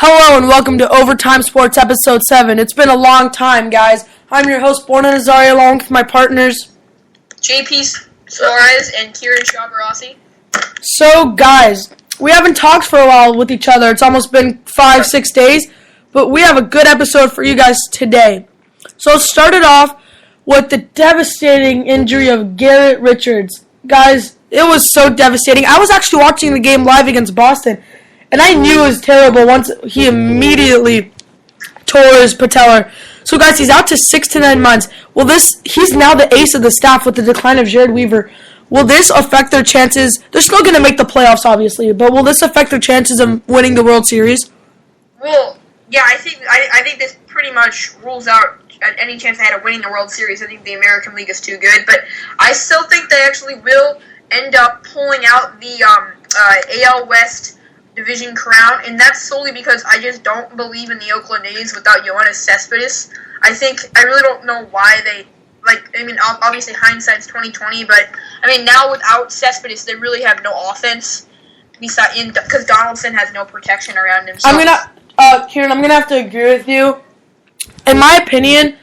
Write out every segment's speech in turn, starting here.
Hello and welcome to Overtime Sports Episode 7. It's been a long time, guys. I'm your host, Borna Nazari, along with my partners, JP Suarez and Kieran Shabarasi. So, guys, we haven't talked for a while with each other. It's almost been 5-6 days, but we have a good episode for you guys today. So, let's start it off with the devastating injury of Garrett Richards. Guys, it was so devastating. I was actually watching the game live against Boston, and I knew it was terrible once he immediately tore his patellar. So, guys, he's out to 6 to 9 months. He's now the ace of the staff with the decline of Jared Weaver. Will this affect their chances? They're still going to make the playoffs, obviously, but will this affect their chances of winning the World Series? Well, yeah, I think this pretty much rules out any chance they had of winning the World Series. I think the American League is too good, but I still think they actually will end up pulling out the AL West division crown, and that's solely because I just don't believe in the Oakland A's without Yoenis Cespedes. I really don't know why they, obviously hindsight's 20/20, but, now without Cespedes, they really have no offense, because Donaldson has no protection around him. So. Kieran, I'm going to have to agree with you. In my opinion,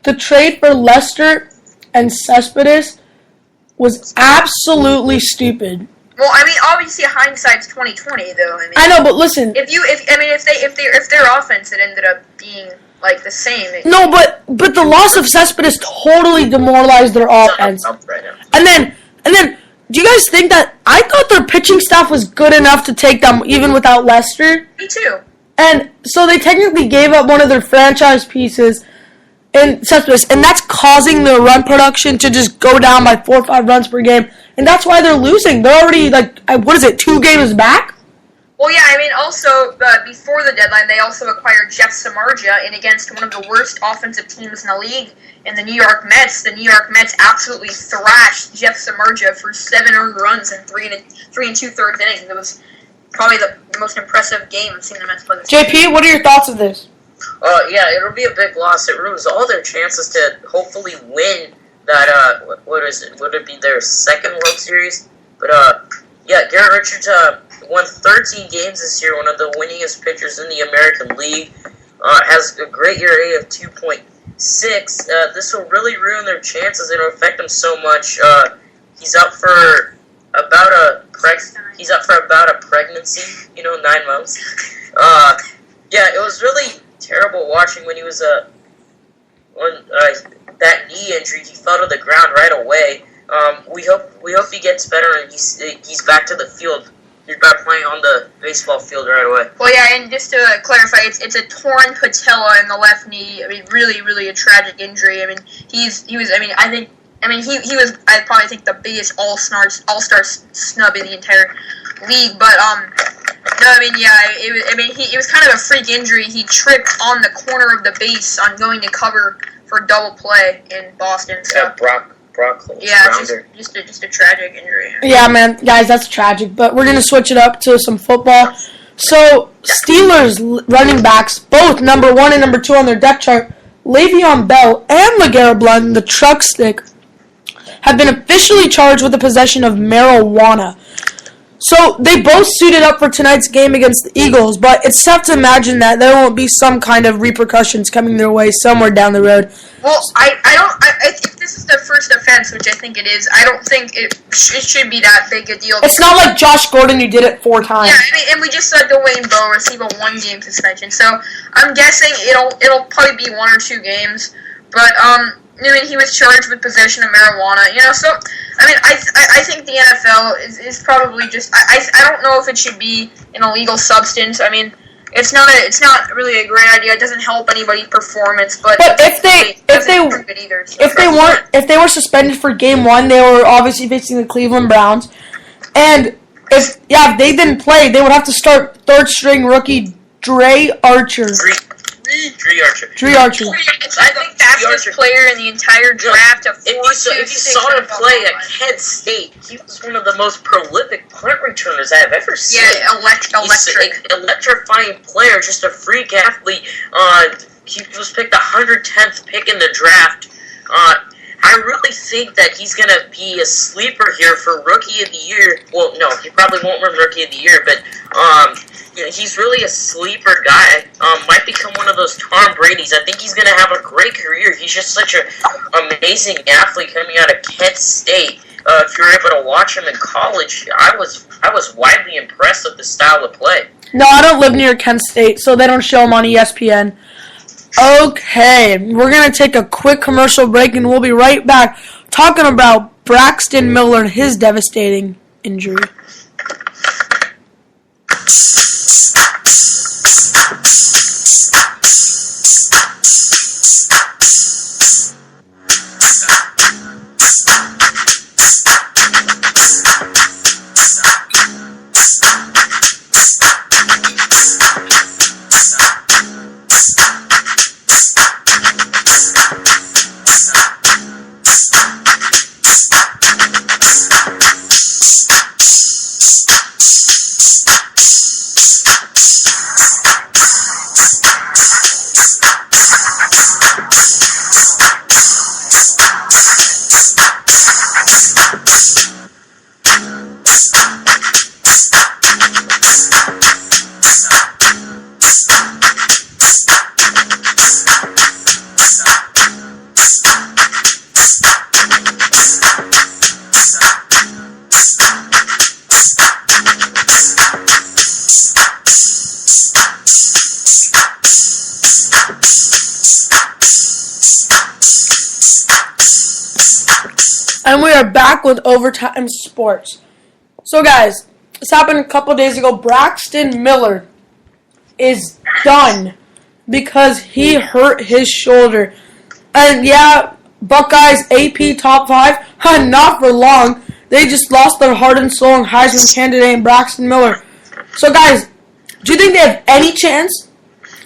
the trade for Lester and Cespedes was absolutely stupid. Well, obviously hindsight's 20/20, though. I know, but listen. If their offense had ended up being like the same. No, but the loss of Cespedes totally demoralized their offense. And then, do you guys think that I thought their pitching staff was good enough to take them even without Lester? Me too. And so they technically gave up one of their franchise pieces in Cespedes, and that's causing their run production to just go down by 4 or 5 runs per game. And that's why they're losing. They're already, 2 games back? Well, yeah, also, before the deadline, they also acquired Jeff Samardzija, and against one of the worst offensive teams in the league, in the New York Mets. The New York Mets absolutely thrashed Jeff Samardzija for 7 earned runs in 3 2/3 innings. It was probably the most impressive game I've seen the Mets play this JP, season. what are your thoughts of this? Yeah, it'll be a big loss. It ruins all their chances to hopefully win that, what is it? Would it be their second World Series? But, yeah, Garrett Richards, won 13 games this year, one of the winningest pitchers in the American League, has a great ERA of 2.6. This will really ruin their chances. It'll affect them so much. He's out for about a pregnancy, 9 months. Yeah, it was really terrible watching when he was that knee injury. He fell to the ground right away. We hope he gets better and he's back to the field. He's back playing on the baseball field right away. Well, yeah, and just to clarify, it's a torn patella in the left knee. Really, really a tragic injury. He was I probably think the biggest all-star snub in the entire league. But it was kind of a freak injury. He tripped on the corner of the base on going to cover for double play in Boston. So. Yeah, Brock. Yeah, just a tragic injury. Yeah, man, guys, that's tragic. But we're gonna switch it up to some football. So, Steelers running backs, both number 1 and number 2 on their depth chart, Le'Veon Bell and LeGarrette Blount, the truck stick, have been officially charged with the possession of marijuana. So, they both suited up for tonight's game against the Eagles, but it's tough to imagine that there won't be some kind of repercussions coming their way somewhere down the road. Well, I think this is the first offense, which I think it is. I don't think it should be that big a deal. It's not like Josh Gordon who did it 4 times. Yeah, and we just saw Dwayne Bowe receive a 1-game suspension, so I'm guessing it'll probably be 1 or 2 games, but, he was charged with possession of marijuana, so, I think the NFL is probably just, I don't know if it should be an illegal substance. It's not really a great idea. It doesn't help anybody's performance, but if they were suspended for game 1, they were obviously facing the Cleveland Browns, and if they didn't play, they would have to start 3rd-string rookie Dre Archer. Dre Archer. I think fastest player in the entire draft of 4 If you saw him play at Kent State, he was one of the most prolific punt returners I have ever seen. Yeah, electric. Electrifying player, just a freak athlete. He was picked the 110th pick in the draft. I really think that he's going to be a sleeper here for Rookie of the Year. Well, no, he probably won't win Rookie of the Year, but he's really a sleeper guy. Might become one of those Tom Brady's. I think he's going to have a great career. He's just such an amazing athlete coming out of Kent State. If you're able to watch him in college, I was widely impressed with the style of play. No, I don't live near Kent State, so they don't show him on ESPN. Okay, we're going to take a quick commercial break, and we'll be right back talking about Braxton Miller and his devastating injury. And we are back with Overtime Sports. So, guys, this happened a couple days ago. Braxton Miller is done because he hurt his shoulder. And, yeah, Buckeyes AP top 5, not for long. They just lost their heart and soul and Heisman candidate in Braxton Miller. So, guys, do you think they have any chance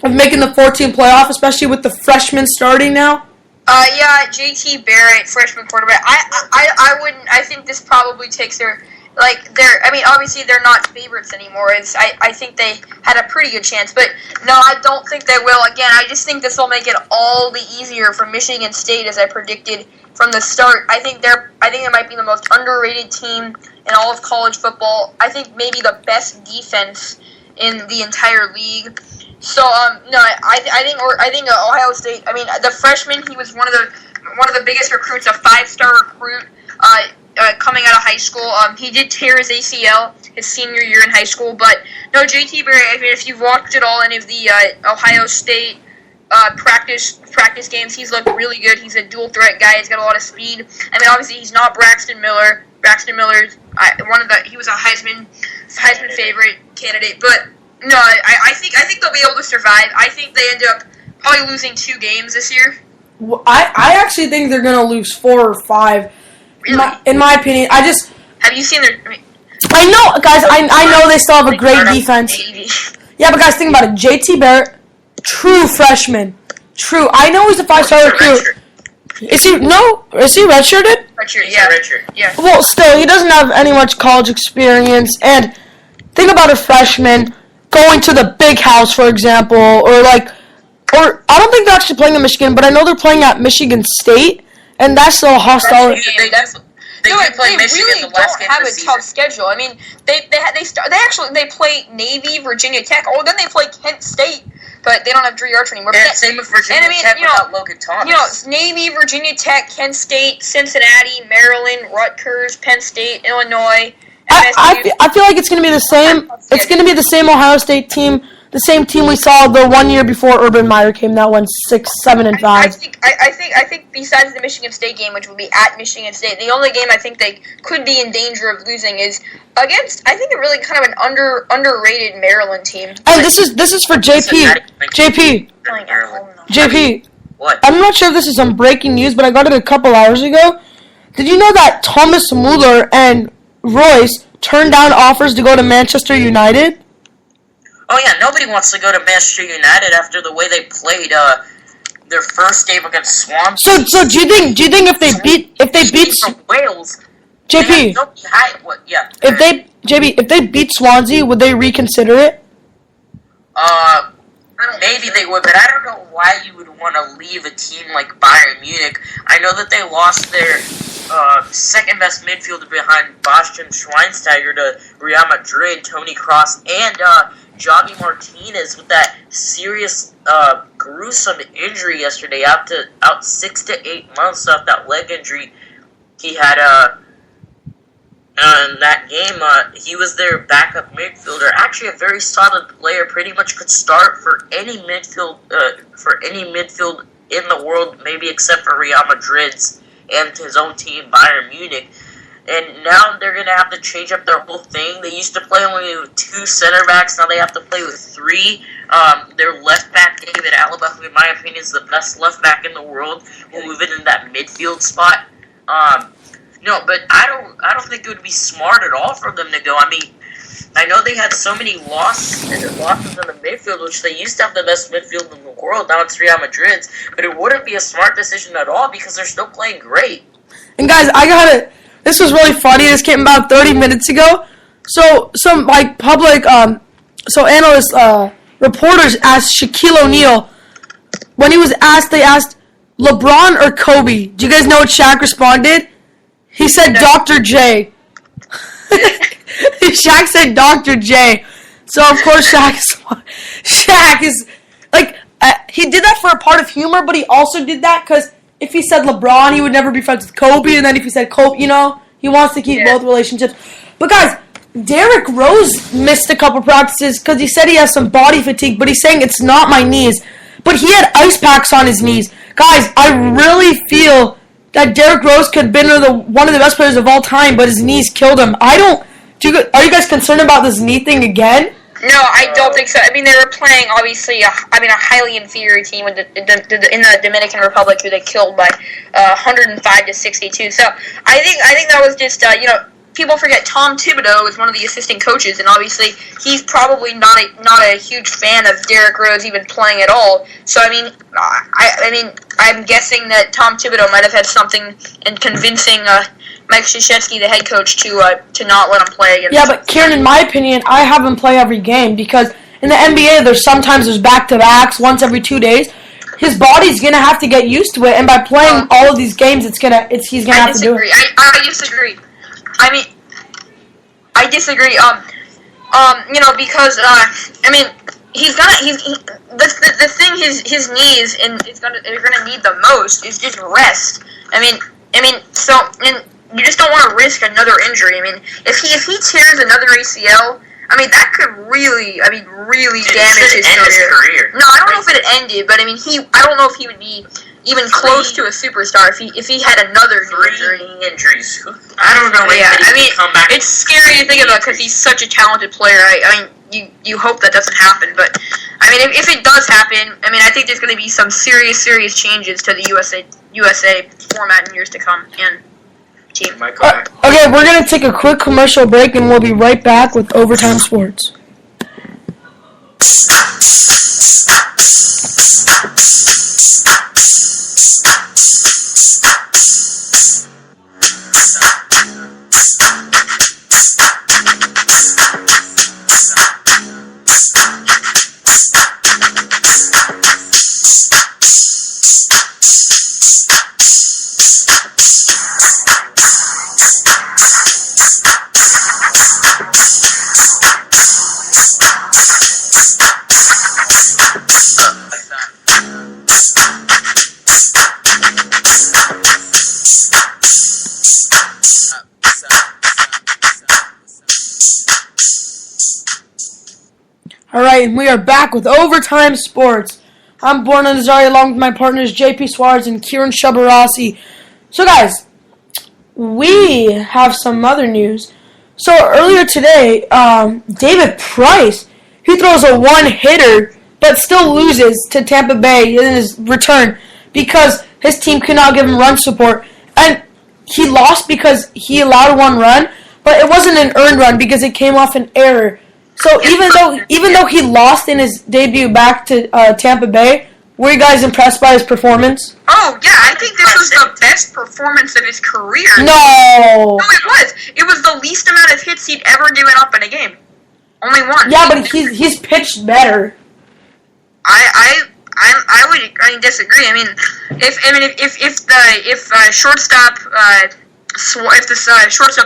of making the 14 playoff, especially with the freshmen starting now? Yeah, JT Barrett, freshman quarterback. I wouldn't. I think this probably takes I mean, obviously they're not favorites anymore. I think they had a pretty good chance, but no, I don't think they will. Again, I just think this will make it all the easier for Michigan State, as I predicted from the start. I think they might be the most underrated team in all of college football. I think maybe the best defense in the entire league. So no, I think Ohio State. I mean, the freshman, he was one of the biggest recruits, a 5-star recruit coming out of high school. He did tear his ACL his senior year in high school, but no, JT Barrett. I mean, if you've watched at all any of the Ohio State practice games, he's looked really good. He's a dual threat guy. He's got a lot of speed. I mean, obviously he's not Braxton Miller. Braxton Miller's he was a Heisman favorite candidate, but. No, I think they'll be able to survive. I think they end up probably losing 2 games this year. I actually think they're going to lose 4 or 5. Really? In my opinion, Have you seen their? I know, guys. I know they still have a great defense. Yeah, but guys, think about it. JT Barrett, true freshman. True. I know he's a 5-star recruit. Is he redshirted? Redshirt, yeah. Redshirt, yeah. Well, still, he doesn't have any much college experience. And think about a freshman going to the big house, for example, or I don't think they're actually playing in Michigan, but I know they're playing at Michigan State, and that's still a hostile. They play Michigan really the last game don't have of the a season. tough schedule. I mean, they play Navy, Virginia Tech. Oh, then they play Kent State, but they don't have Drew Archer anymore. And same with Virginia Tech without Logan Thomas. Navy, Virginia Tech, Kent State, Cincinnati, Maryland, Rutgers, Penn State, Illinois. I feel like it's going to be the same. It's going to be the same Ohio State team, the same team we saw the 1 year before Urban Meyer came. That went 6, 7, and 5. I think besides the Michigan State game, which will be at Michigan State, the only game I think they could be in danger of losing is against. I think a really kind of an underrated Maryland team. And this is for JP. JP. What? I'm not sure if this is some breaking news, but I got it a couple hours ago. Did you know that Thomas Muller and Royce turned down offers to go to Manchester United? Oh yeah, nobody wants to go to Manchester United after the way they played their first game against Swansea. So do you think if they beat Wales, JP? If they beat Swansea, would they reconsider it? Maybe they would, but I don't know why you would want to leave a team like Bayern Munich. I know that they lost their second best midfielder behind Bastian Schweinsteiger to Real Madrid, Toni Kroos, and Javi Martinez with that serious, gruesome injury yesterday, out 6 to 8 months off that leg injury he had in that game. He was their backup midfielder, actually a very solid player, pretty much could start for any midfield in the world, maybe except for Real Madrid's and his own team, Bayern Munich. And now they're going to have to change up their whole thing. They used to play only with 2 center backs. Now they have to play with 3. Their left back, David Alaba, who in my opinion is the best left back in the world, will move it in that midfield spot. No, but I don't think it would be smart at all for them to go. I mean, I know they had so many losses in the midfield, which they used to have the best midfield in the world. Now it's Real Madrid's, but it wouldn't be a smart decision at all because they're still playing great. And guys, this was really funny. This came about 30 minutes ago. So some public analysts, reporters asked Shaquille O'Neal when he was asked. They asked LeBron or Kobe. Do you guys know what Shaq responded? He said Dr. J. Shaq said Dr. J. So of course Shaq is like he did that for a part of humor, but he also did that because if he said LeBron, he would never be friends with Kobe, and then if he said Kobe, he wants to keep both relationships. But guys, Derrick Rose missed a couple practices because he said he has some body fatigue, but he's saying it's not my knees. But he had ice packs on his knees. Guys, I really feel that Derrick Rose could have been one of the best players of all time, but his knees killed him. Are you guys concerned about this knee thing again? No, I don't think so. I mean, they were playing, obviously, a highly inferior team in the Dominican Republic, who they killed by 105 to 62. So I think that was just, people forget Tom Thibodeau is one of the assistant coaches, and obviously he's probably not a huge fan of Derrick Rose even playing at all. So I mean, I'm guessing that Tom Thibodeau might have had something in convincing Mike Krzyzewski, the head coach, to not let him play against. Yeah, but Kieran, in my opinion, I have him play every game because in the NBA, there's back-to-backs once every 2 days. His body's gonna have to get used to it, and by playing all of these games, he's gonna have to do it. I disagree. I mean, I disagree. Because the thing his knees and they're gonna need the most is just rest. You just don't want to risk another injury. I mean, if he tears another ACL, that could really damage his career. No, I don't know if it ended, but I don't know if he would be even close to a superstar if he had another injury. Injuries. I don't know. Come back. It's scary to think about because he's such a talented player. You hope that doesn't happen, but if it does happen, I think there's going to be some serious changes to the USA format in years to come. And team. Okay, we're going to take a quick commercial break, and we'll be right back with Overtime Sports. Alright, and we are back with Overtime Sports. I'm Borna Nazari along with my partners JP Suarez and Kieran Shabarasi. So guys, we have some other news. So earlier today, David Price, he throws a one-hitter but still loses to Tampa Bay in his return because his team could not give him run support. And he lost because he allowed one run, but it wasn't an earned run because it came off an error. So even though he lost in his debut back to Tampa Bay, were you guys impressed by his performance? Oh yeah, I think this was the best performance of his career. No, it was. It was the least amount of hits he'd ever given up in a game. Only one. Yeah, but he's pitched better. I'm I disagree. I mean, if shortstop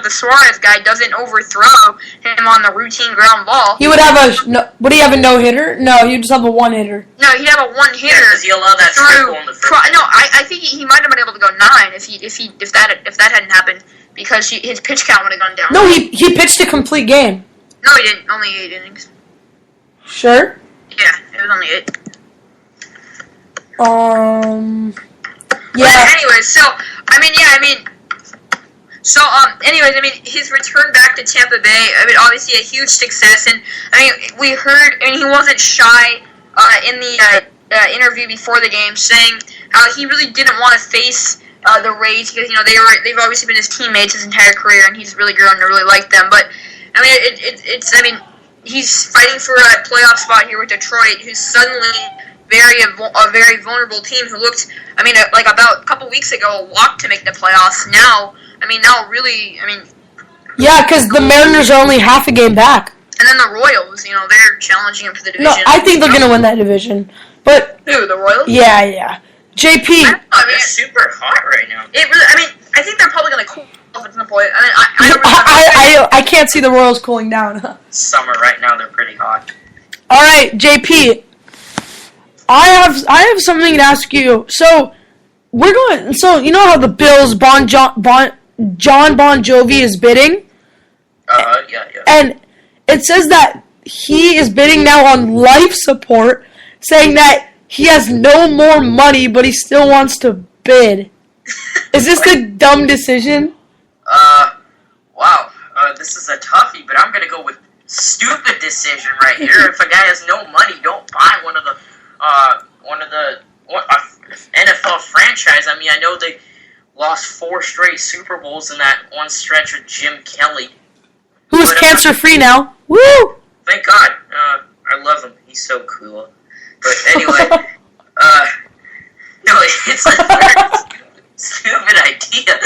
the Suarez guy doesn't overthrow him on the routine ground ball, he would have would he have a no-hitter? No, he'd just have a one-hitter. No, he'd have a one-hitter. Yeah, because he allowed that triple in the first. I think he might have been able to go 9 if that hadn't happened, because his pitch count would have gone down. No, he pitched a complete game. No, he didn't. Only 8 innings. Sure. Yeah, it was only 8. Yeah. But anyways, his return back to Tampa Bay, obviously a huge success, and we heard, he wasn't shy in the interview before the game, saying he really didn't want to face the Rays because they've obviously been his teammates his entire career, and he's really grown to really like them. But he's fighting for a playoff spot here with Detroit, who's suddenly a very vulnerable team who looked, like about a couple weeks ago, a walk to make the playoffs. Now, yeah, because the Mariners are only half a game back. And then the Royals, they're challenging him for the division. No, I think they're going to win that division. But who, the Royals? Yeah. JP. They're super hot right now. I think they're probably going to cool off at some point. I can't see the Royals cooling down. Summer right now, they're pretty hot. All right, JP. I have something to ask you. So you know how the Bills John Bon Jovi is bidding? Yeah. And it says that he is bidding now on life support, saying that he has no more money, but he still wants to bid. Is this a dumb decision? Wow. This is a toughie, but I'm gonna go with stupid decision right here. If a guy has no money, don't buy one of the NFL franchise. I know they lost 4 straight Super Bowls in that one stretch with Jim Kelly, who is cancer-free now. Woo! Thank God. I love him. He's so cool. But anyway, no, it's a very stupid idea.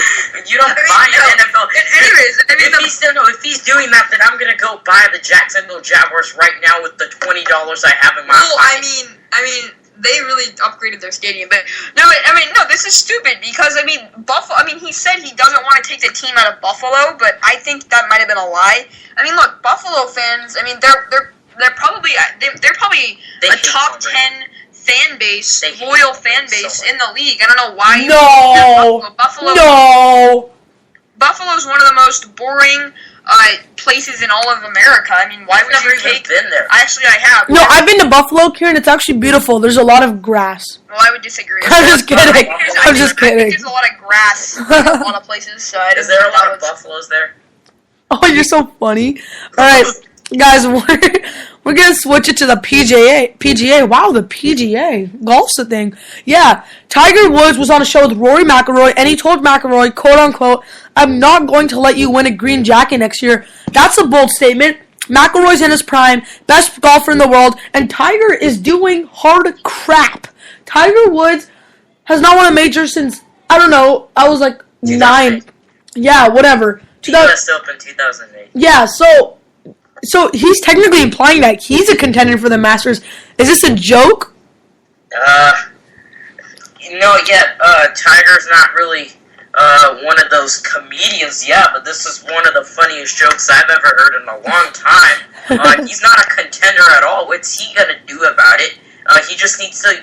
You don't buy an NFL. If he's doing that, then I'm gonna go buy the Jacksonville Jaguars right now with the $20 I have in my pocket. They really upgraded their stadium, but no, this is stupid because Buffalo. He said he doesn't want to take the team out of Buffalo, but I think that might have been a lie. Look, Buffalo fans. They're probably a top 10 fan base, loyal fan base in the league. I don't know why. No. Buffalo's one of the most boring places in all of America. Why would you take? Been there. Actually, I have. No, I've been to Buffalo, Kieran. It's actually beautiful. There's a lot of grass. Well, I would disagree. I'm just kidding. I'm just kidding. I think there's a lot of grass in a lot of places. So is there a lot of buffaloes there? Oh, you're so funny. All right, guys, we're gonna switch it to the PGA. Wow, the PGA golf's a thing. Yeah, Tiger Woods was on a show with Rory McIlroy, and he told McIlroy, quote unquote, "I'm not going to let you win a green jacket next year." That's a bold statement. McIlroy's in his prime, best golfer in the world, and Tiger is doing hard crap. Tiger Woods has not won a major since, I don't know, I was like 9. Yeah, whatever. US Open 2008. Yeah, so he's technically implying that he's a contender for the Masters. Is this a joke? Tiger's not really one of those comedians, but this is one of the funniest jokes I've ever heard in a long time. He's not a contender at all. What's he gonna do about it? He just needs to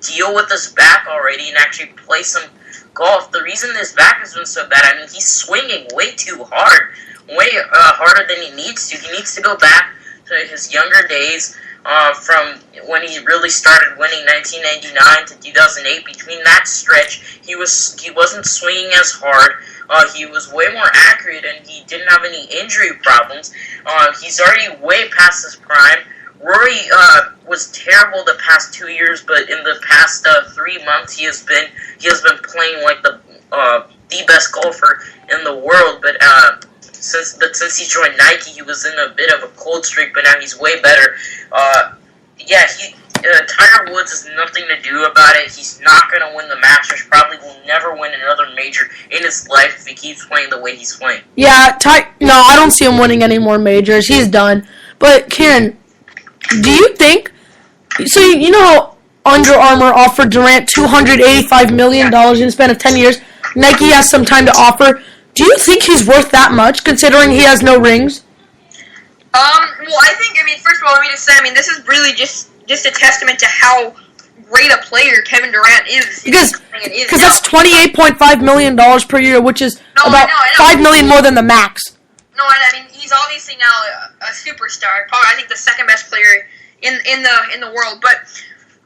deal with his back already and actually play some golf. The reason his back has been so bad, he's swinging way too hard, way harder than he needs to. He needs to go back to his younger days, from when he really started winning 1999 to 2008. Between that stretch, he wasn't swinging as hard. He was way more accurate, and he didn't have any injury problems. He's already way past his prime. Rory was terrible the past 2 years, but in the past 3 months, he has been playing like the best golfer in the world. But since he joined Nike, he was in a bit of a cold streak, but now he's way better. Tiger Woods has nothing to do about it. He's not going to win the Masters. Probably will never win another major in his life if he keeps playing the way he's playing. Yeah, no, I don't see him winning any more majors. He's done. But Kieran, do you think? So you know how Under Armour offered Durant $285 million in a span of 10 years. Nike has some time to offer. Do you think he's worth that much, considering he has no rings? Well, first of all, let me just say, this is really just a testament to how great a player Kevin Durant is. Because that's $28.5 million per year, which is about $5 million more than the max. No, he's obviously now a superstar. Probably, I think the second best player in the world. But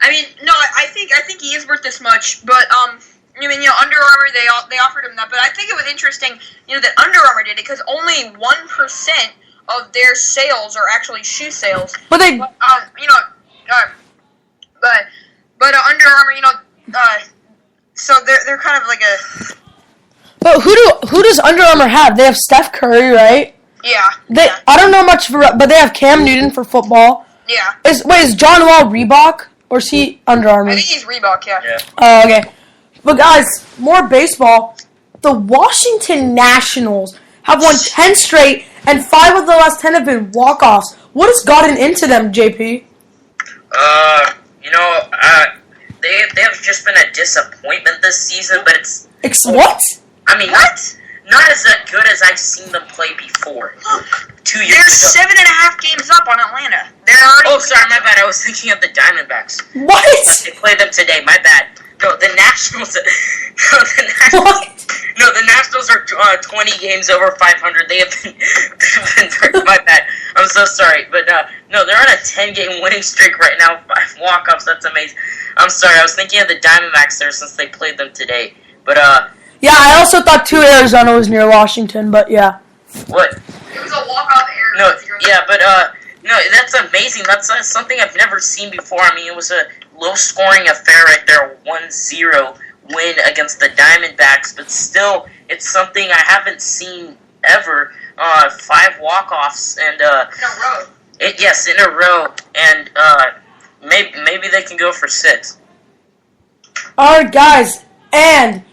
I think he is worth this much. But Under Armour they offered him that. But I think it was interesting, that Under Armour did it because only 1% of their sales are actually shoe sales. But they, But Under Armour, so they're kind of like a. But who does Under Armour have? They have Steph Curry, right? Yeah. I don't know much but they have Cam Newton for football. Yeah. Is John Wall Reebok or is he Under Armour? I think he's Reebok. Yeah. Oh, okay. But guys, more baseball. The Washington Nationals have won 10 straight, and 5 of the last 10 have been walk-offs. What has gotten into them, JP? They have just been a disappointment this season, but it's... What? What? Not as good as I've seen them play before. 2 years They're ago. 7.5 games up on Atlanta. They're already... Oh, sorry, my bad. I was thinking of the Diamondbacks. What? They played them today. My bad. No, the Nationals... What? No, the Nationals are 20 games over 500. They have been my bad. I'm so sorry. But, no, they're on a 10-game winning streak right now. 5 walk-offs. That's amazing. I'm sorry. I was thinking of the Diamondbacks there since they played them today. But, Yeah, I also thought 2 Arizona was near Washington, but yeah. What? It was a walk-off error. No, yeah, but, no, that's amazing. That's something I've never seen before. It was a low-scoring affair right there, 1-0 win against the Diamondbacks, but still, it's something I haven't seen ever. 5 walk-offs, and, In a row. Yes, in a row, and, maybe they can go for 6. Alright, guys, and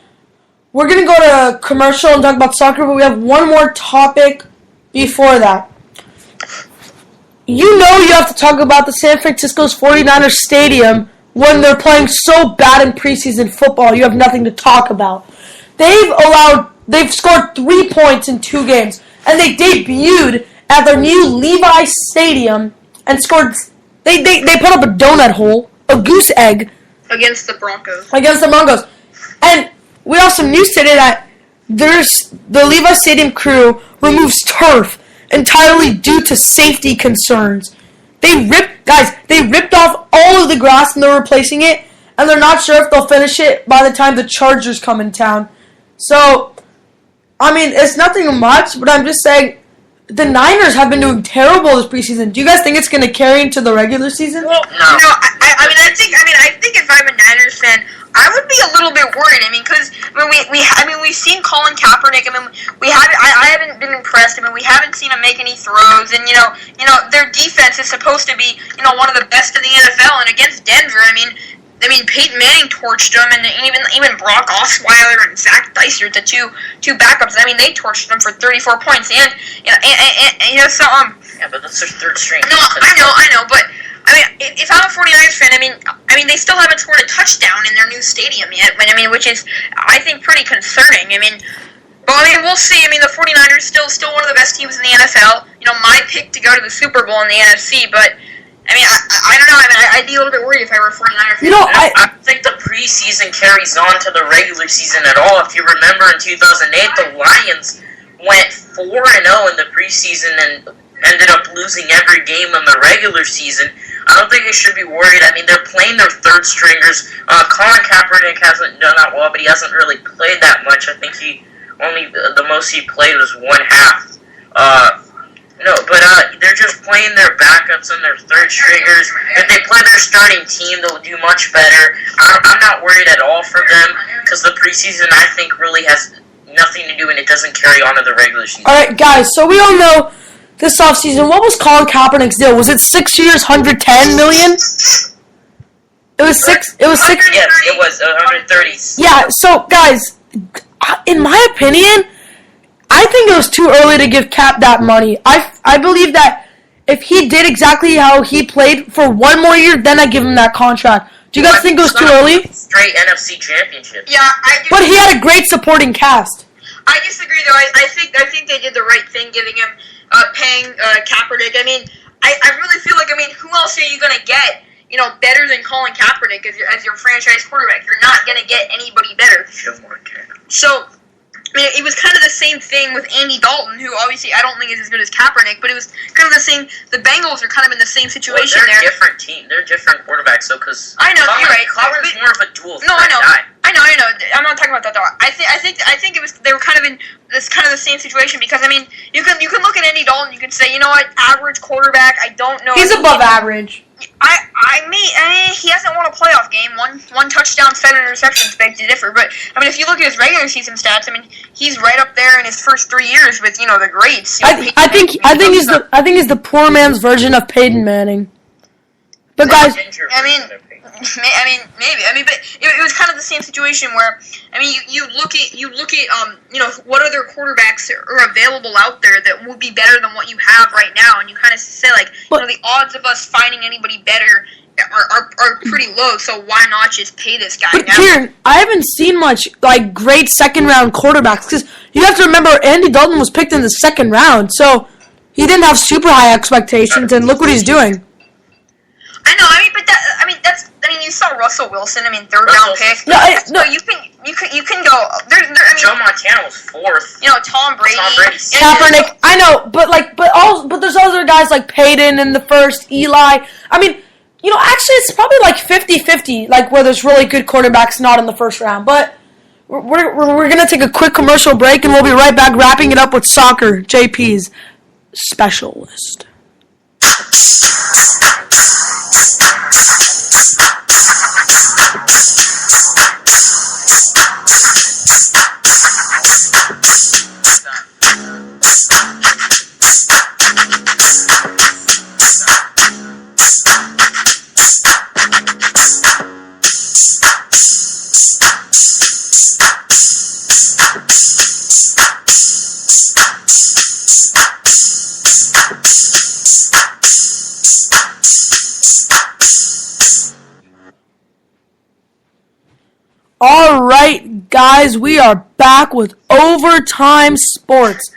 we're going to go to commercial and talk about soccer, but we have one more topic before that. You have to talk about the San Francisco's 49ers stadium when they're playing so bad in preseason football. You have nothing to talk about. They've scored 3 points in 2 games, and they debuted at their new Levi Stadium and scored. They put up a donut hole, a goose egg Against the Broncos. And we also news today that the Levi Stadium crew removes turf entirely due to safety concerns. They ripped off all of the grass and they're replacing it, and they're not sure if they'll finish it by the time the Chargers come in town. So, it's nothing much, but I'm just saying, the Niners have been doing terrible this preseason. Do you guys think it's going to carry into the regular season? Well, No. I think if I'm a Niners fan, I would be a little bit worried. Because we've seen Colin Kaepernick. I haven't been impressed. We haven't seen him make any throws, and their defense is supposed to be one of the best in the NFL. And against Denver, Peyton Manning torched them, and even Brock Osweiler and Zach Dyser, the two backups. They torched them for 34 points, so Yeah, but that's their third string. No, I know, but if I'm a 49ers fan, they still haven't scored a touchdown in their new stadium yet. Which is, I think, pretty concerning. But we'll see. The 49ers still one of the best teams in the NFL. My pick to go to the Super Bowl in the NFC, but. I don't know. I'd be a little bit worried if I were a 49er fan. I don't think the preseason carries on to the regular season at all. If you remember, in 2008, the Lions went 4-0 in the preseason and ended up losing every game in the regular season. I don't think they should be worried. They're playing their third stringers. Colin Kaepernick hasn't done that well, but he hasn't really played that much. I think the most he played was 1 half. No, but they're just playing their backups and their third stringers. If they play their starting team, they'll do much better. I'm not worried at all for them because the preseason, I think, really has nothing to do and it doesn't carry on to the regular season. All right, guys, so we all know this offseason, what was Colin Kaepernick's deal? Was it 6 years, $110 million? It was six. Yes, it was 130. Yeah, so, guys, in my opinion, I think it was too early to give Cap that money. I believe that if he did exactly how he played for one more year, then I give him that contract. Do you guys think it was too early? Straight NFC championship. Yeah, But he had a great supporting cast. I disagree though. I think they did the right thing giving him paying Kaepernick. I mean, I really feel like who else are you gonna get? Better than Colin Kaepernick as your franchise quarterback. You're not gonna get anybody better. So. It was kind of the same thing with Andy Dalton, who obviously I don't think is as good as Kaepernick, but it was kind of the same. The Bengals are kind of in the same situation they're a different team. They're different quarterbacks, so because I know you're right. Colin's more of a dual threat guy. I know. I'm not talking about that though. I think it was they were kind of in this kind of the same situation because you can look at Andy Dalton, you can say, you know what, average quarterback. I don't know. He's above average. I mean, he hasn't won a playoff game. One touchdown, 7 interceptions begs to differ. But if you look at his regular season stats, he's right up there in his first 3 years with the greats. I think he's the poor man's version of Peyton Manning. But guys, maybe. But it was kind of the same situation where you look at what other quarterbacks are available out there that would be better than what you have right now, and you kind of say the odds of us finding anybody better are pretty low. So why not just pay this guy now? Kieran, I haven't seen much great second round quarterbacks because you have to remember Andy Dalton was picked in the second round, so he didn't have super high expectations, and look what he's doing. I know. That's. You saw Russell Wilson. Third round pick. No, you can go. Joe Montana was fourth. Tom Brady. Kaepernick. I know, but there's other guys like Peyton in the first, Eli. Actually, it's probably 50-50, where there's really good quarterbacks not in the first round. But we're gonna take a quick commercial break, and we'll be right back, wrapping it up with soccer. JP's specialist. All right, guys, we are back with Overtime Sports.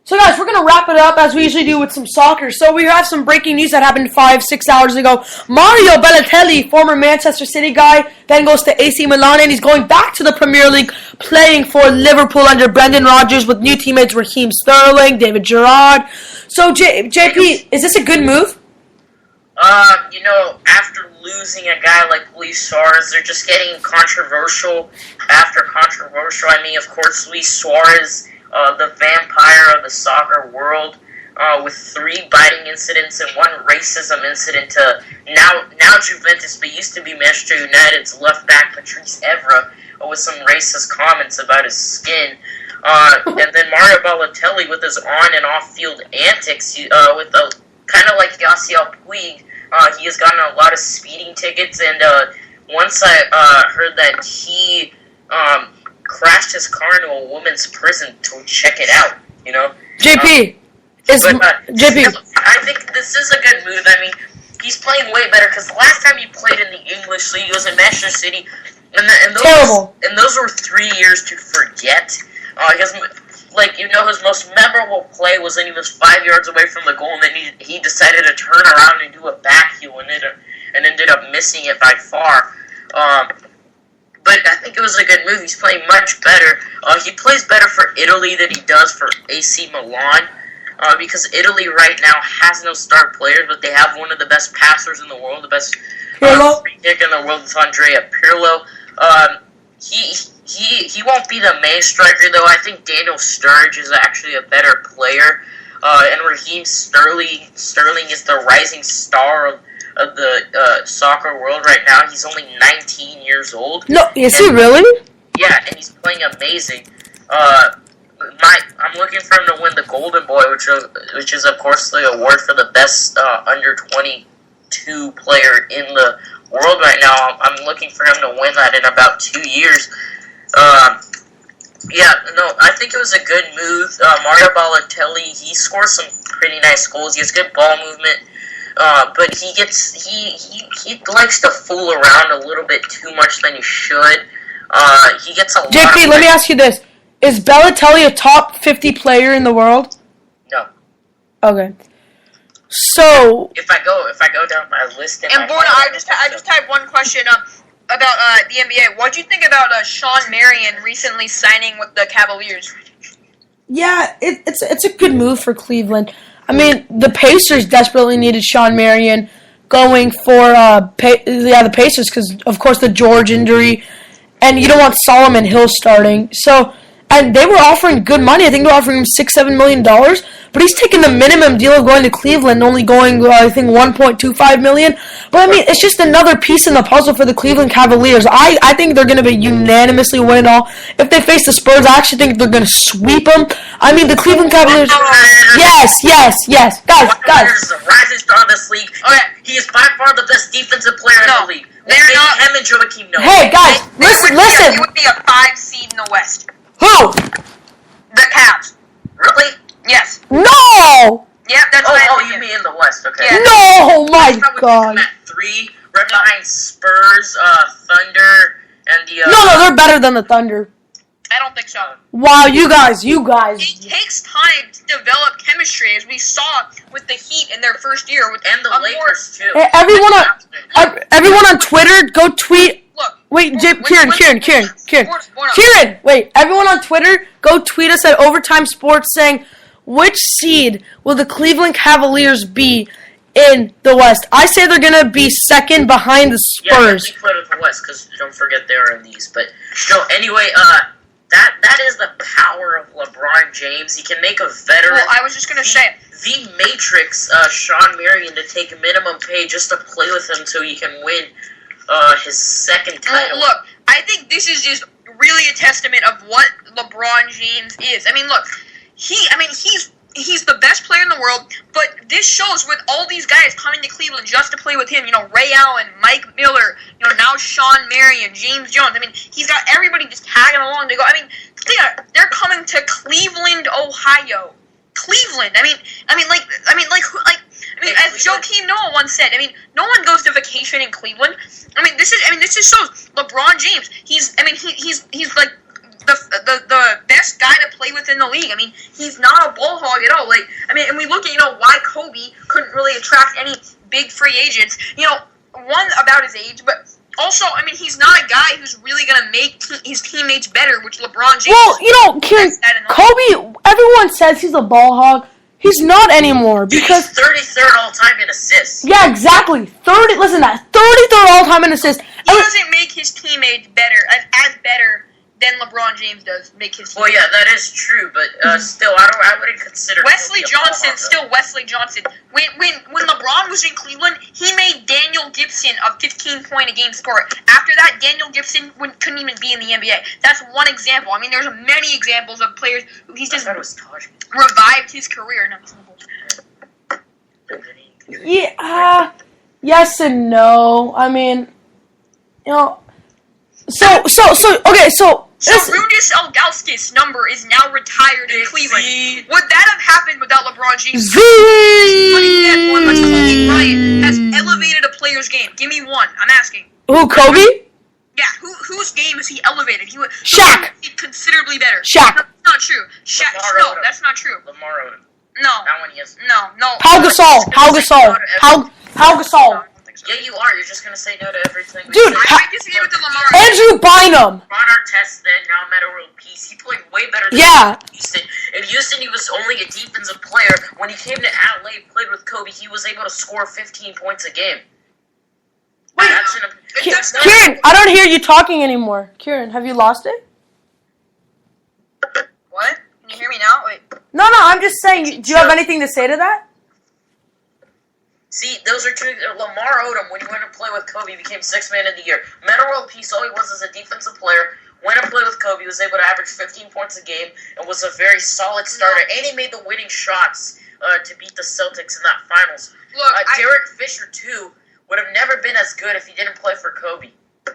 So, guys, we're going to wrap it up as we usually do with some soccer. So, we have some breaking news that happened 5-6 hours ago. Mario Balotelli, former Manchester City guy, then goes to AC Milan, and he's going back to the Premier League, playing for Liverpool under Brendan Rodgers with new teammates Raheem Sterling, David Gerrard. So, JP, is this a good move? After losing a guy like Luis Suarez, they're just getting controversial after controversial. Of course, Luis Suarez, the vampire of the soccer world, with 3 biting incidents and 1 racism incident to now Juventus, but used to be Manchester United's left back Patrice Evra, with some racist comments about his skin. And then Mario Balotelli with his on and off field antics, with a kind of like Yasiel Puig. He has gotten a lot of speeding tickets, and once I heard that he crashed his car into a woman's prison to check it out. JP, JP. I think this is a good move. He's playing way better because the last time he played in the English league was in Manchester City, and those were 3 years to forget. His most memorable play was when he was 5 yards away from the goal, and then he decided to turn around and do a back heel and ended up missing it by far. But I think it was a good move. He's playing much better. He plays better for Italy than he does for AC Milan, because Italy right now has no star players, but they have one of the best passers in the world, the best free kick in the world, is Andrea Pirlo. He won't be the main striker, though. I think Daniel Sturridge is actually a better player. And Raheem Sterling is the rising star of the soccer world right now. He's only 19 years old. No, is he really? Yeah, and he's playing amazing. I'm looking for him to win the Golden Boy, which is of course the award for the best under 22 player in the world right now. I'm looking for him to win that in about 2 years. Yeah, no, I think it was a good move. Mario Balotelli, he scores some pretty nice goals. He has good ball movement, but he likes to fool around a little bit too much than he should. He gets a lot. JP, let me ask you this: is Balotelli a top 50 player in the world? No. Okay. So If I go down my list, And Borna, I just have one question about the NBA. What do you think about Sean Marion recently signing with the Cavaliers? yeah, it's a good move for Cleveland. I mean, the Pacers desperately needed Sean Marion going for the Pacers because of course the George injury, and you don't want Solomon Hill starting. So, and they were offering good money. I think they were offering him $6-7 million, but he's taking the minimum deal of going to Cleveland, only going I think $1.25 million. But I mean, it's just another piece in the puzzle for the Cleveland Cavaliers. I think they're going to be unanimously win all. If they face the Spurs, I actually think they're going to sweep them. I mean, the Cleveland Cavaliers. Yes, guys. Is a rising star of this league. Okay. He is by far the best defensive player in the league. They're Maybe not. him and Joakim Noah. Hey, guys, He listen. would be a 5 seed in the West. Who? The Cavs. Really? Yes. No! Yeah, that's what Oh, I you think. mean in the West? Okay. Yeah. No, my He's probably God. at 3, right behind Spurs, Thunder, and the. No, they're better than the Thunder. I don't think so. Wow, you guys. It takes time to develop chemistry, as we saw with the Heat in their first year. And the Lakers too. Hey, everyone on Twitter, go tweet. Look. Wait, Kieran. Borna. Wait, everyone on Twitter, go tweet us at Overtime Sports saying which seed will the Cleveland Cavaliers be in the West. I say they're gonna be second behind the Spurs. Yeah, put it the West because don't forget they're in these. But no, anyway, that is the power of LeBron James. He can make a veteran. Well, I was just gonna say the Matrix, Sean Marion, to take minimum pay just to play with him so he can win his second title. Look, I think this is just really a testament of what LeBron James is. I mean, look, he's the best player in the world, but this shows with all these guys coming to Cleveland just to play with him. You know, Ray Allen, Mike Miller, you know, now Sean Marion, James Jones. I mean, he's got everybody just tagging along to go. I mean, they're coming to Cleveland, Ohio. Cleveland. I mean, as Joakim Noah once said, I mean, no one goes to vacation in Cleveland. This just shows LeBron James. He's like the best guy to play with in the league. I mean, he's not a ball hog at all. Like, I mean, and we look at, you know, why Kobe couldn't really attract any big free agents. You know, one, about his age, but also, I mean, he's not a guy who's really going to make his teammates better, which LeBron James... Well, you know, Kieran, Kobe, everyone says he's a ball hog. He's not anymore because... He's 33rd all-time in assists. Yeah, exactly. Listen to that. 33rd all-time in assists. He doesn't make his teammates better, as better than LeBron James does make his teammates. Well, yeah, that is true, but still, I wouldn't consider... Wesley Johnson. When LeBron was in Cleveland, he made Daniel Gibson a 15-point-a-game scorer. After that, Daniel Gibson couldn't even be in the NBA. That's one example. I mean, there's many examples of players who he's just revived his career. Yeah, yes and no. I mean, you know... Okay, so Rudis Ilgauskas' number is now retired in Cleveland. Would that have happened without LeBron James? Kobe Bryant has elevated a player's game. Give me one. I'm asking. Who, Kobe? Yeah, whose game has he elevated? Shaq. Considerably better. Shaq. No, that's not true. Shaq. No, that's not true. Lamar Odom. No. That one, yes. No. Pau Gasol. Pau Gasol. Yeah, you are. You're just gonna say no to everything. Dude, I disagree with the Lamar. Andrew Bynum. Ron Artest, then now Meta World Peace. He played way better than Houston. In Houston, he was only a defensive player. When he came to LA, played with Kobe, he was able to score 15 points a game. Wait, Kieran, I don't hear you talking anymore. Kieran, have you lost it? What? Can you hear me now? Wait. No, I'm just saying. Do you have anything to say to that? See, those are two. Lamar Odom, when he went to play with Kobe, became 6th man of the year. Meta World Peace, all he was a defensive player. Went to play with Kobe, was able to average 15 points a game, and was a very solid starter. And he made the winning shots to beat the Celtics in that finals. Look, Derek Fisher, too, would have never been as good if he didn't play for Kobe.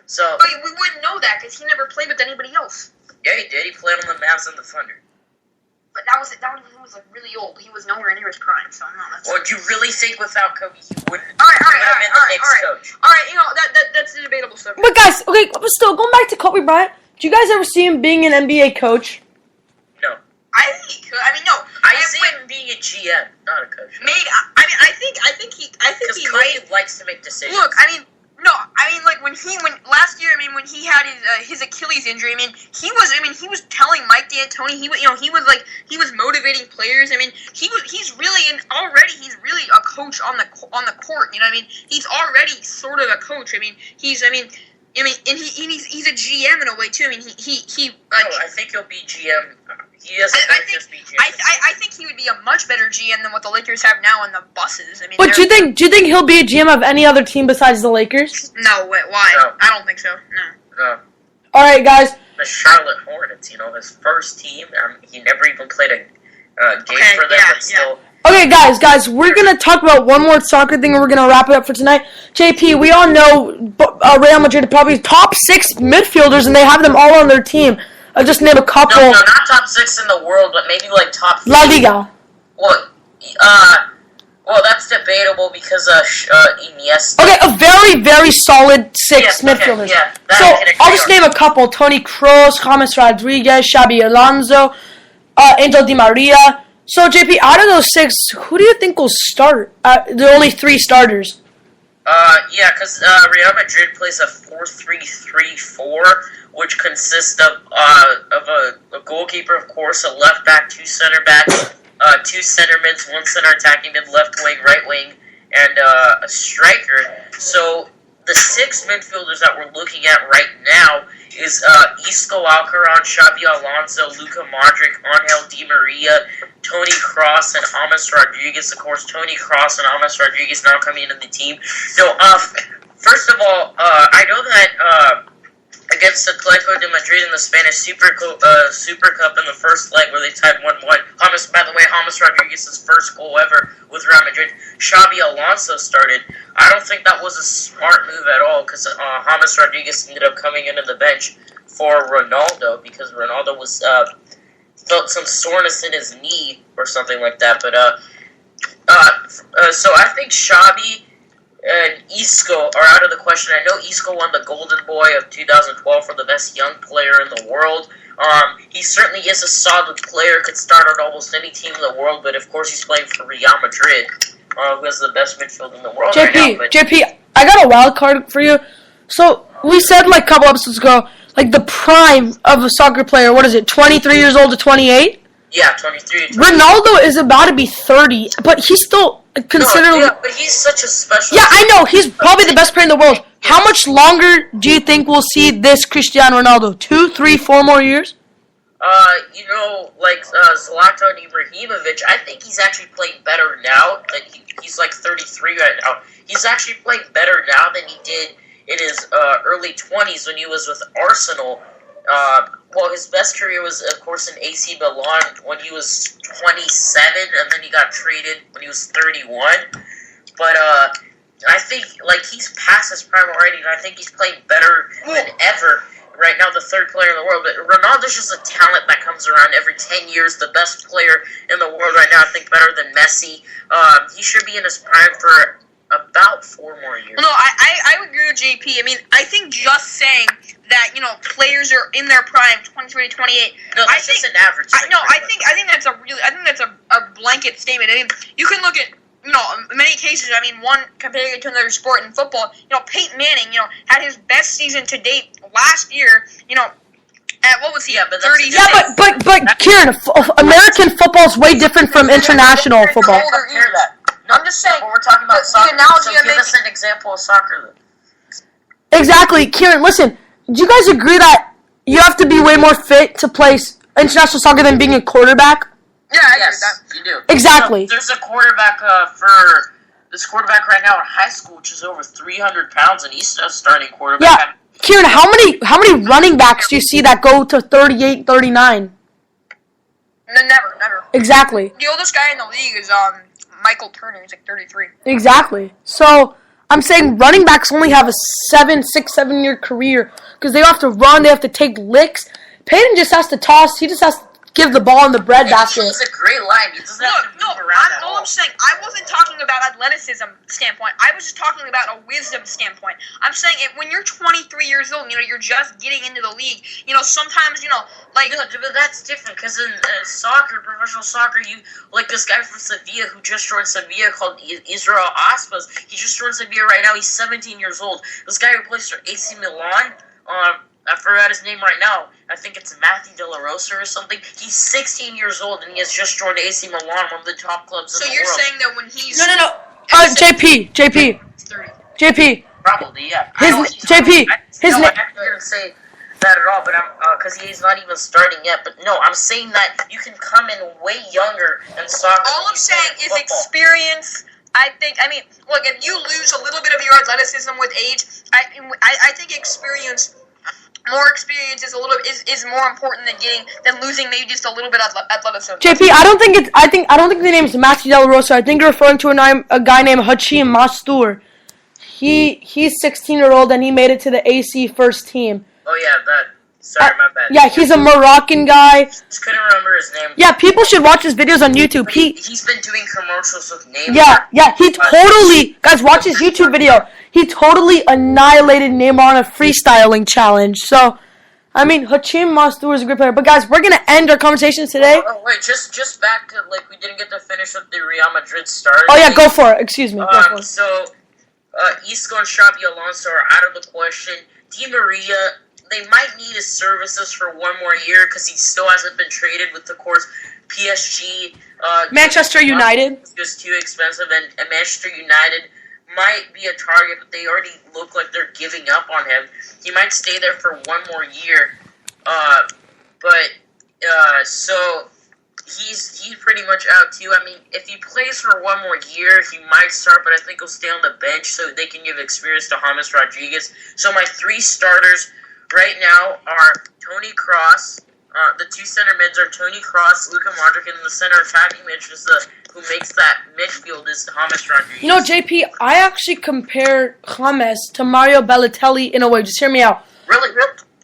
So, but we wouldn't know that because he never played with anybody else. Yeah, he did. He played on the Mavs and the Thunder. But that was like really old. He was nowhere near his prime, so no. That's Well, do you really think without Kobe he wouldn't all right, have been the Knicks coach? All right, you know that's a debatable subject. But guys, okay, but still, going back to Kobe Bryant, do you guys ever see him being an NBA coach? No. I think he could. I mean, no. I see him being a GM, not a coach. Maybe. I think he Because Kobe might. likes to make decisions. Look, I mean, no, I mean, like when last year, I mean, when he had his Achilles injury, I mean, he was telling Mike D'Antoni, he was motivating players. I mean, he's really a coach on the court. You know what I mean? He's already sort of a coach. I mean, he's a GM in a way too. I mean, he. I think he'll be GM. He doesn't just be GM. I think he would be a much better GM than what the Lakers have now in the buses. I mean, But do you think he'll be a GM of any other team besides the Lakers? No, why? No. I don't think so. No. All right, guys. The Charlotte Hornets, his first team. He never even played a game for them, but still. Okay, guys, we're going to talk about one more soccer thing, and we're going to wrap it up for tonight. JP, we all know Real Madrid are probably top 6 midfielders, and they have them all on their team. I'll just name a couple. No, not top 6 in the world, but maybe like top 3. La Liga. Well, that's debatable because Iniesta. Okay, a very, very solid 6 midfielders. Yeah, so I'll just name a couple: Toni Kroos, James Rodriguez, Xabi Alonso, Angel Di Maria. So JP, out of those 6, who do you think will start? The only 3 starters. Yeah, because Real Madrid plays a 4-3-3-4, which consists of a goalkeeper, of course, a left back, 2 center backs, 2 center mids, 1 center attacking mid, left wing, right wing, and a striker. So the 6 midfielders that we're looking at right now is Isco, Alcaraz, Xabi Alonso, Luka Modric, Angel Di Maria, Toni Kroos, and James Rodriguez. Of course, Toni Kroos and James Rodriguez now coming into the team. No, first of all, I know that against Atletico de Madrid in the Spanish Super Cup in the first leg where they tied 1-1. By the way, James Rodriguez's first goal ever with Real Madrid. Xabi Alonso started. I don't think that was a smart move at all because James Rodriguez ended up coming into the bench for Ronaldo because Ronaldo was felt some soreness in his knee or something like that. But so I think Xabi and Isco are out of the question. I know Isco won the Golden Boy of 2012 for the best young player in the world. He certainly is a solid player, could start on almost any team in the world, but of course he's playing for Real Madrid, who has the best midfield in the world right now. JP, I got a wild card for you. So, we said like a couple episodes ago, like the prime of a soccer player, what is it, 23 years old to 28? Yeah, 23. Ronaldo is about to be 30, but he's still considered... Yeah, but he's such a special... Yeah, I know. He's probably the best player in the world. How much longer do you think we'll see this Cristiano Ronaldo? 2, 3, 4 more years? Like Zlatan Ibrahimovic, I think he's actually playing better now. He's like 33 right now. He's actually playing better now than he did in his early 20s when he was with Arsenal. Well, his best career was, of course, in AC Milan when he was 27, and then he got traded when he was 31. But I think he's past his prime already, and I think he's playing better than ever. Right now, the 3rd player in the world. But Ronaldo's just a talent that comes around every 10 years. The best player in the world right now, I think, better than Messi. He should be in his prime for about 4 more years. No, I would agree with JP. I mean, I think just saying that, players are in their prime, 23 to 28. No, that's just an average. I think that's a blanket statement. I mean, you can look at, in many cases, I mean, one comparing it to another sport in football, Peyton Manning, had his best season to date last year, at what was he? Yeah, but 30. Yeah, but Kieran, American football is way different from international football. Compare that. No, I'm just saying, but we're talking about soccer. analogy So I'm give us making- an example of soccer. Exactly. Kieran, listen, do you guys agree that you have to be way more fit to play international soccer than being a quarterback? Yeah, I agree with Yes, that. you do. Exactly. So there's a quarterback for this quarterback right now in high school, which is over 300 pounds, and he's a starting quarterback. Yeah. Kieran, how many running backs do you see that go to 38, 39? Never. Exactly. The oldest guy in the league is Michael Turner. He's like 33. Exactly. So, I'm saying running backs only have a 6, 7 year career because they have to run, they have to take licks. Peyton just has to toss. He just has to give the ball in the bread basket. It's a great line. He doesn't have to move around at all. I'm saying, I wasn't talking about athleticism standpoint. I was just talking about a wisdom standpoint. I'm saying when you're 23 years old, you're just getting into the league. Sometimes, like... No, but that's different, because in soccer, professional soccer, like this guy from Sevilla who just joined Sevilla called Israel Aspas. He just joined Sevilla right now. He's 17 years old. This guy who plays for AC Milan, I forgot his name right now. I think it's Matthew De La Rosa or something. He's 16 years old, and he has just joined AC Milan, one of the top clubs in the world. So you're saying that when he's... No. JP. Probably, yeah. I didn't say that at all, but because he's not even starting yet. But no, I'm saying that you can come in way younger in soccer. All I'm saying is experience. Look, if you lose a little bit of your athleticism with age, I think more experience is more important than losing maybe just a little bit of athleticism. JP, I don't think the name is Matthew Del Rosa. I think you're referring to a guy named Hachim Mastour. He's 16-year-old and he made it to the AC first team. Oh yeah, sorry, my bad. Yeah, he's a Moroccan guy. Just couldn't remember his name. Yeah, people should watch his videos on YouTube. He's been doing commercials with Neymar. Yeah, he totally... Guys, watch his YouTube video. He totally annihilated Neymar on a freestyling challenge. So, Hachim Mastour is a great player. But guys, we're going to end our conversation today. Oh, wait, just back to, we didn't get to finish with the Real Madrid start. Oh yeah, go for it. Excuse me. So, Isco and Xabi Alonso are out of the question. Di Maria, they might need his services for one more year because he still hasn't been traded with, of course, PSG. Manchester United. It's too expensive, and Manchester United might be a target, but they already look like they're giving up on him. He might stay there for one more year, so he's pretty much out too. If he plays for one more year, he might start, but I think he'll stay on the bench so they can give experience to James Rodriguez. So my three starters right now are Toni Kroos. The two center mids are Toni Kroos, Luka Modric, and the center attacking mid is who makes that midfield is James Rodriguez. JP, I actually compare James to Mario Balotelli in a way. Just hear me out. Really?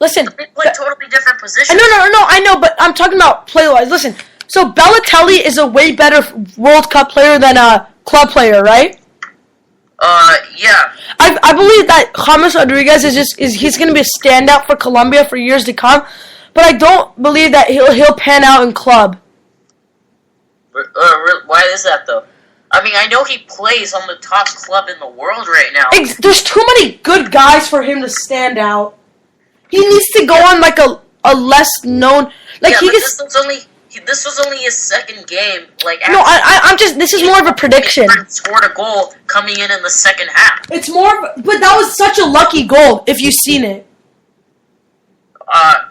Listen. They play totally different positions. No, I know, but I'm talking about play-wise. Listen, so Balotelli is a way better World Cup player than a club player, right? Yeah. I believe that James Rodriguez he's going to be a standout for Colombia for years to come, but I don't believe that he'll pan out in club. Why is that, though? I know he plays on the top club in the world right now. There's too many good guys for him to stand out. He needs to go on a less known... This was only his second game. This is more of a prediction. He scored a goal coming in the second half. It's more but that was such a lucky goal, if you've seen it. I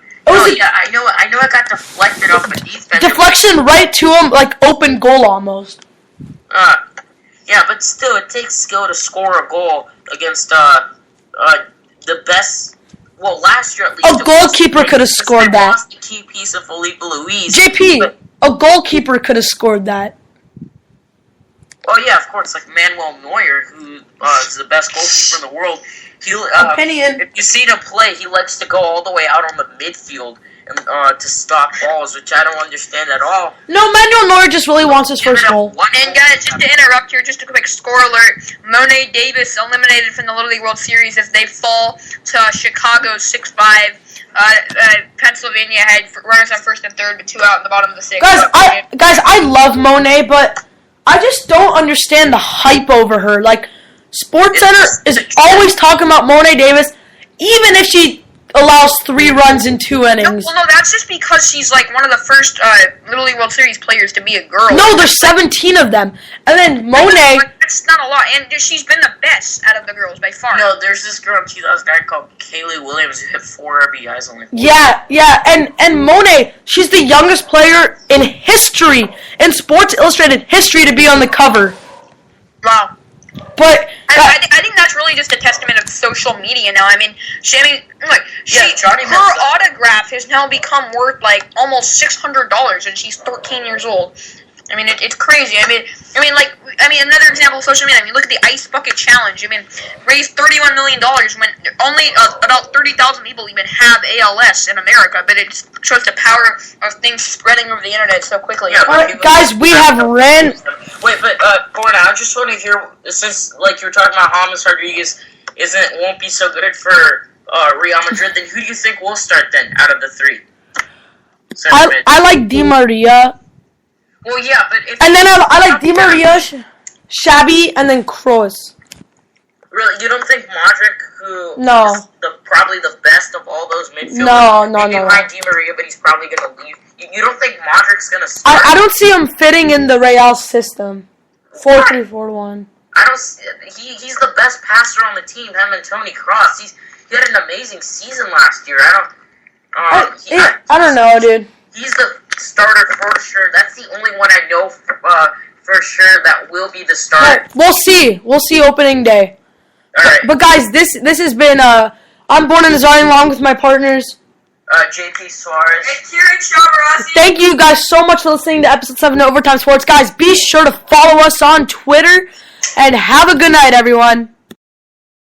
know it got deflected off a defense. Deflection right to him, open goal almost. Yeah, but still, it takes skill to score a goal against the best. Well, last year at least. A goalkeeper could have scored that. Lost the key piece of Felipe Luis. JP, a goalkeeper could have scored that. Oh yeah, of course, Manuel Neuer, who is the best goalkeeper in the world. Opinion. If you've seen him play, he likes to go all the way out on the midfield and to stop balls, which I don't understand at all. No, Manuel Neuer just really wants his first goal. And guys, just to interrupt here, just a quick score alert. Monet Davis eliminated from the Little League World Series as they fall to Chicago 6-5. Pennsylvania had runners on first and third, but two out in the bottom of the sixth. Guys, I love Monet, but I just don't understand the hype over her. SportsCenter is always talking about Monet Davis, even if she allows 3 runs in 2 innings. No, that's just because she's one of the first Little League World Series players to be a girl. No, there's 17 of them. And then Monet... That's not a lot, and she's been the best out of the girls by far. No, there's this girl in 2009 called Kaylee Williams who hit 4 RBIs only. Yeah, and Monet, she's the youngest player in history, in Sports Illustrated history, to be on the cover. Wow. But I think that's really just a testament of social media now. Her autograph has now become worth almost $600, and she's 13 years old. I mean, it's crazy. I mean, another example of social media. I mean, look at the Ice Bucket Challenge. I mean, raised $31 million when only about 30,000 people even have ALS in America. But it shows the power of things spreading over the internet so quickly. Yeah, All right, guys, we have ran. Wait, but Gordon, I just want to hear, since like you were talking about James Rodriguez won't be so good for Real Madrid, then who do you think will start then out of the three? I like Di Maria. Well, yeah, but and then I like Di Maria, Xabi, and then Kroos. Really, you don't think Modric, who No. is probably the best of all those midfielders? No. Maybe behind Di Maria, but he's probably going to leave. You don't think Modric's going to start? I don't see him fitting in the Real system. 4-3-4-1. I don't. He's the best passer on the team. Him and Toni Kroos. He had an amazing season last year. I don't know, dude. He's the starter for sure. That's the only one I know for sure that will be the starter. Right, we'll see. We'll see opening day. All right. But guys, this has been I'm Born in Azarian along with my partners. JP Suarez. And Kieran Shawarasi. Thank you guys so much for listening to episode 7 of Overtime Sports. Guys, be sure to follow us on Twitter and have a good night, everyone.